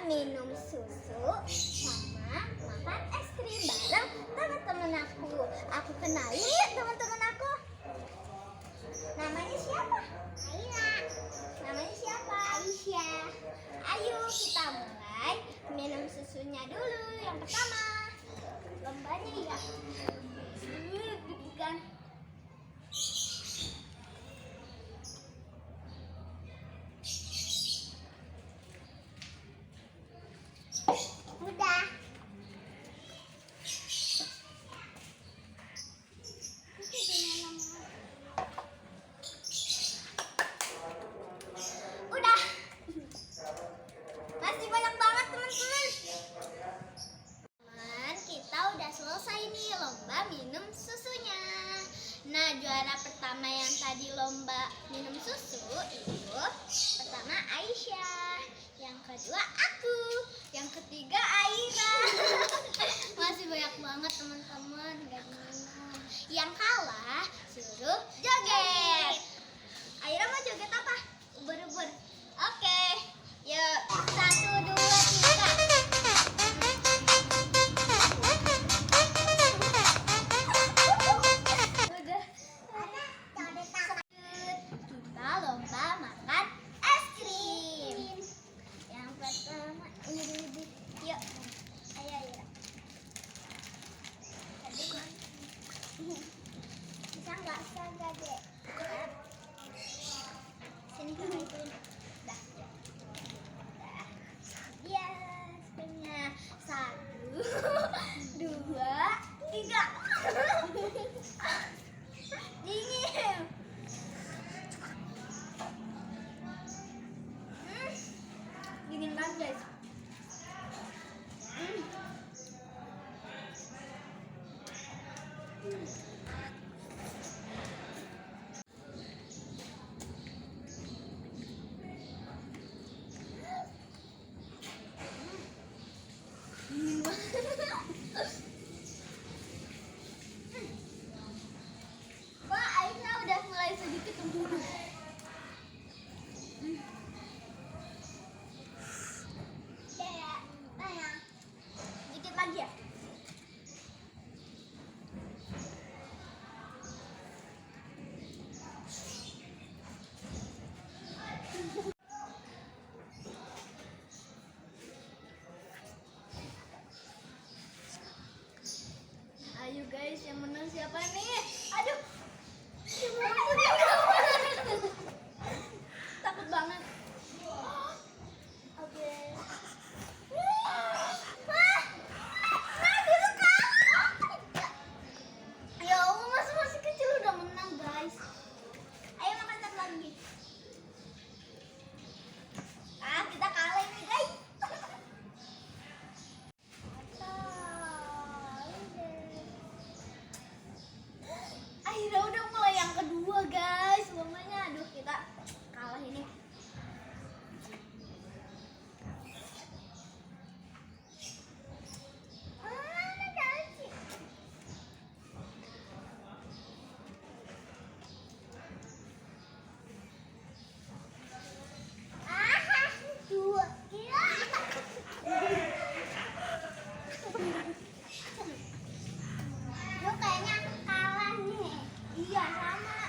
minum susu sama makan es krim bareng teman-teman aku. Aku kenalin ya teman-teman aku. Namanya siapa? Aira. Namanya siapa? Aisyah. Ayo kita mulai minum susunya dulu. Yang pertama, lombanya ya. Deg-degan. Udah. Udah. Masih banyak banget teman-teman. Kita udah selesai nih lomba minum susunya. Nah, juara pertama yang tadi lomba minum susu itu pertama Aisyah, yang kedua aku, yang ketiga Aira. Masih banyak banget teman-teman gak minum. Yang kalah suruh joget. Aira mau joget apa? Ubur-ubur. Oke, yuk 1, 2, 3. Kita lomba makan es krim. Yang pertama ini dulu. Yuk. Ayo Aira. Bisa nggak? Bisa nggak, Dek? Sini kita ituin. Dah. Dah. Dia es krimnya. 1, 2, 3. Dingin. Dingin banget guys. Dingin banget. Wah, airnya udah mulai sedikit turun. Dikit lagi ya. Ayo guys, yang menang siapa nih? Aduh. Takut banget. Oke. Ya Allah, masih kecil udah menang guys. Ayo makan satu lagi. Kita kalah ini guys. Akhirnya udah mulai yang kedua guys. Lombanya aduh kita kalah ini. Lu kayaknya aku kalah nih. Iya sama.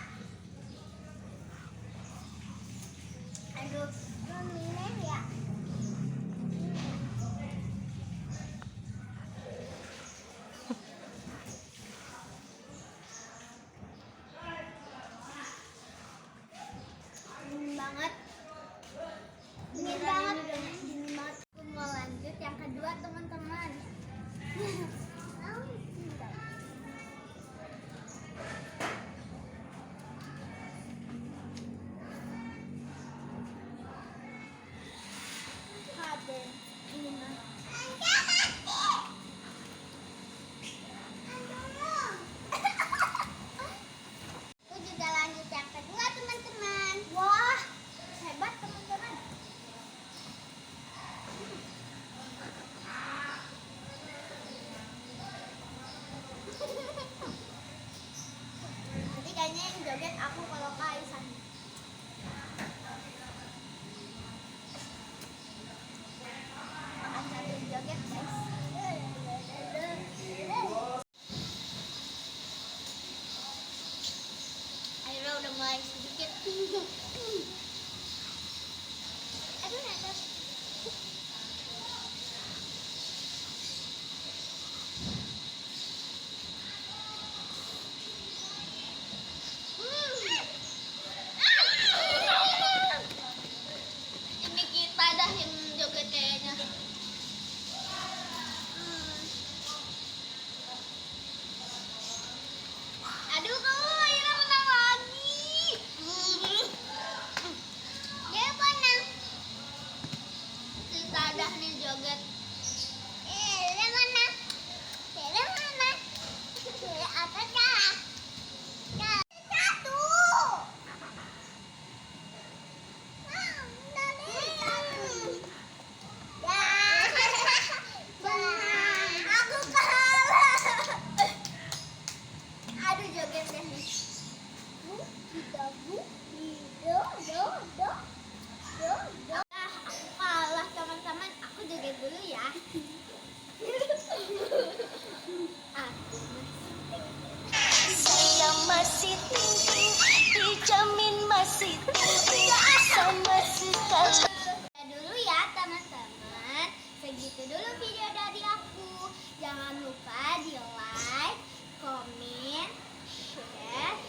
Aduh, lu milih ya. Dingin banget. Dingin banget. Dingin banget. Aku mau lanjut yang kedua teman-teman. dulu video dari aku. Jangan lupa di like, komen, share,